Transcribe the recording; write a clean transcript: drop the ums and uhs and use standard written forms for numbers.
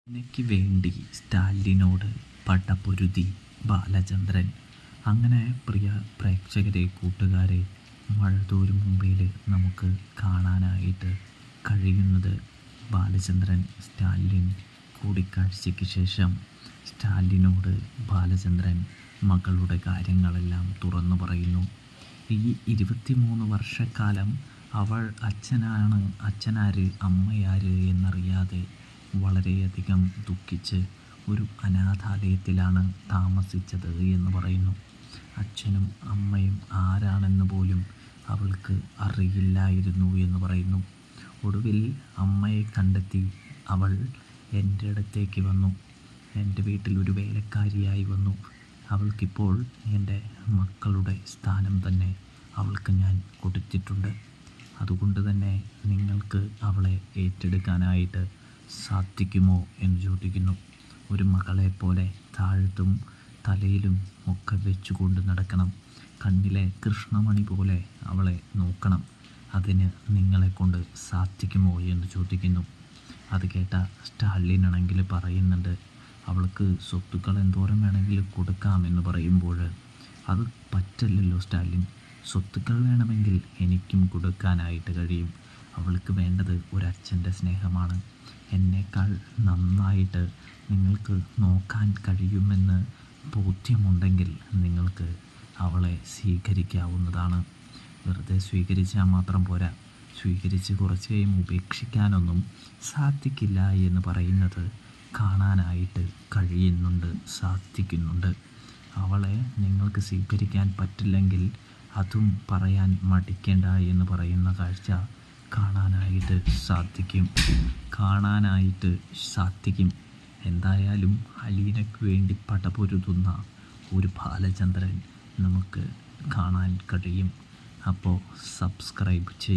എനിക്ക് വേണ്ടി സ്റ്റാലിനോട് പടപൊരുതി ബാലചന്ദ്രൻ. അങ്ങനെ പ്രിയ പ്രേക്ഷകരെ, കൂട്ടുകാരെ, മഴതോരും മുമ്പിൽ നമുക്ക് കാണാനായിട്ട് കഴിയുന്നത് ബാലചന്ദ്രൻ സ്റ്റാലിൻ കൂടിക്കാഴ്ചയ്ക്ക് ശേഷം സ്റ്റാലിനോട് ബാലചന്ദ്രൻ മകളുടെ കാര്യങ്ങളെല്ലാം തുറന്നു പറയുന്നു. ഈ 23 വർഷക്കാലം അവൾ അച്ഛനാര് അമ്മയാര് എന്നറിയാതെ വളരെയധികം ദുഃഖിച്ച് ഒരു അനാഥാലയത്തിലാണ് താമസിച്ചത് എന്ന് പറയുന്നു. അച്ഛനും അമ്മയും ആരാണെന്ന് പോലും അവൾക്ക് അറിയില്ലായിരുന്നു എന്ന് പറയുന്നു. ഒടുവിൽ അമ്മയെ കണ്ടെത്തി അവൾ എൻ്റെ അടുത്തേക്ക് വന്നു. എൻ്റെ വീട്ടിൽ ഒരു വേലക്കാരിയായി വന്നു. അവൾക്കിപ്പോൾ എൻ്റെ മക്കളുടെ സ്ഥാനം തന്നെ അവൾക്ക് ഞാൻ കൊടുത്തിട്ടുണ്ട്. അതുകൊണ്ട് തന്നെ നിങ്ങൾക്ക് അവളെ ഏറ്റെടുക്കാനായിട്ട് സാധിക്കുമോ എന്ന് ചോദിക്കുന്നു. ഒരു മകളെപ്പോലെ താഴത്തും തലയിലും ഒക്കെ വെച്ചുകൊണ്ട് നടക്കണം. കണ്ണിലെ കൃഷ്ണമണി പോലെ അവളെ നോക്കണം. അതിന് നിങ്ങളെക്കൊണ്ട് സാധിക്കുമോ എന്ന് ചോദിക്കുന്നു. അത് കേട്ട സ്റ്റാലിനാണെങ്കിൽ പറയുന്നുണ്ട്, അവൾക്ക് സ്വത്തുക്കൾ എന്തോരം വേണമെങ്കിലും കൊടുക്കാമെന്ന് പറയുമ്പോൾ അത് പറ്റില്ലല്ലോ സ്റ്റാലിൻ. സ്വത്തുക്കൾ വേണമെങ്കിൽ എനിക്കും കൊടുക്കാനായിട്ട് കഴിയും. അവൾക്ക് വേണ്ടത് ഒരച്ഛൻ്റെ സ്നേഹമാണ്. എന്നേക്കാൾ നന്നായിട്ട് നിങ്ങൾക്ക് നോക്കാൻ കഴിയുമെന്ന് ബോധ്യമുണ്ടെങ്കിൽ നിങ്ങൾക്ക് അവളെ സ്വീകരിക്കാവുന്നതാണ്. വെറുതെ സ്വീകരിച്ചാൽ മാത്രം പോരാ, സ്വീകരിച്ച് കുറച്ച് കഴിയുമ്പോൾ ഉപേക്ഷിക്കാനൊന്നും സാധിക്കില്ല എന്ന് പറയുന്നത് കാണാനായിട്ട് സാധിക്കുന്നുണ്ട്. അവളെ നിങ്ങൾക്ക് സ്വീകരിക്കാൻ പറ്റില്ലെങ്കിൽ അതും പറയാൻ മടിക്കേണ്ട എന്ന് പറയുന്ന കാഴ്ച കാണാനായിട്ട് സാധിക്കും. എന്തായാലും അലീനയ്ക്ക് വേണ്ടി പടപൊരുതുന്ന ഒരു ബാലചന്ദ്രൻ നമുക്ക് കാണാൻ കഴിയും. അപ്പോൾ സബ്സ്ക്രൈബ് ചെയ്യും.